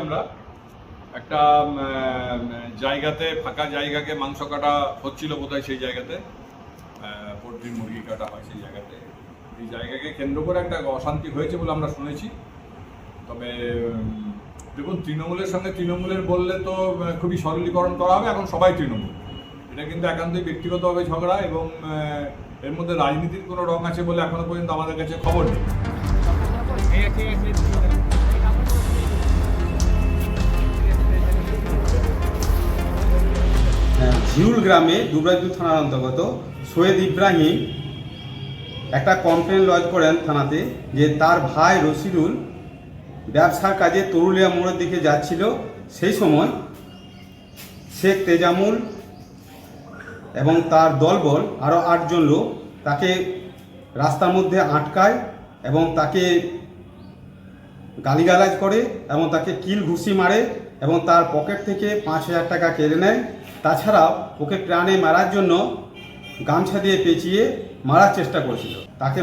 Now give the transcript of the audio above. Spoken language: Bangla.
আমরা একটা জায়গাতে, ফাঁকা জায়গাকে মাংস কাটা হচ্ছিল বোধহয়, সেই জায়গাতে পোলট্রি মুরগি কাটা হয় সেই জায়গাতে। এই জায়গাকে কেন্দ্র করে একটা অশান্তি হয়েছে বলে আমরা শুনেছি। তবে দেখুন, তৃণমূলের সঙ্গে তৃণমূলের বললে তো খুবই সরলীকরণ করা হবে, এখন সবাই তৃণমূল। এটা কিন্তু একান্তই ব্যক্তিগতভাবে ঝগড়া, এবং এর মধ্যে রাজনীতির কোনো রং আছে বলে এখনো পর্যন্ত আমাদের কাছে খবর নেই। ঝিউল গ্রামে দুবরাজপুর থানার অন্তর্গত সৈয়দ ইব্রাহিম একটা কমপ্লেন লজ করেন থানাতে যে তার ভাই রশিদুল ব্যবসার কাজে তরুলিয়া মোড়ের দিকে যাচ্ছিল। সেই সময় শেখ তেজামুল এবং তার দলবল আরও 8 জন লোক তাকে রাস্তার মধ্যে আটকায় এবং তাকে গালিগালাজ করে এবং তাকে কিল ঘুষি মারে এবং তার পকেট থেকে 5,000 টাকা কেড়ে নেয়। তাছাড়াও ওকে প্রাণে মারার জন্য গামছা দিয়ে পেঁচিয়ে মারার চেষ্টা করেছিল। তাকে